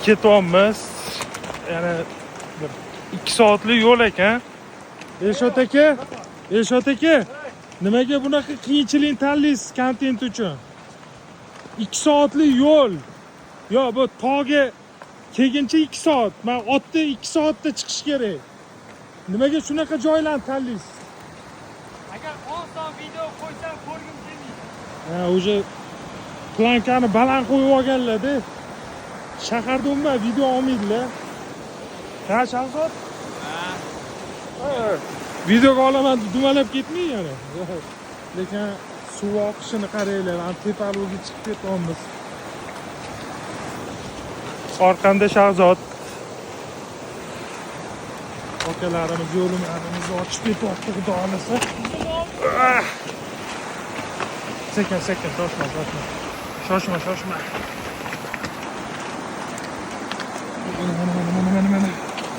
Ketyapmiz. Yana bir 2 soatlik yo'l ekan. Elshod aka, Elshod aka, nimaga bunaqa qiyinchilik tanlaysiz kontent uchun? 2 soatlik yo'l. Yo, bu tog'ga kelguncha 2 soat. Men otda 2 soatda chiqish kerak. Nimaga shunaqa joylarni tanlaysiz? Agar 10 soat video qo'ysam ko'rgim kelmaydi. Ha, o'sha plankani baland qo'yib olganlar-da. Shaharda umuman video olmaydilar. Ha, Shahzod? Ha. Videoga olaman dumalab ketmang yana. Lekin suv oqishini qaranglar. Tepalikka chiqib ketyapmiz. Orqamda Shahzod. Akalarimiz yo'limizni ochib ketyapti, xudo xolasa. Sekin, shoshma.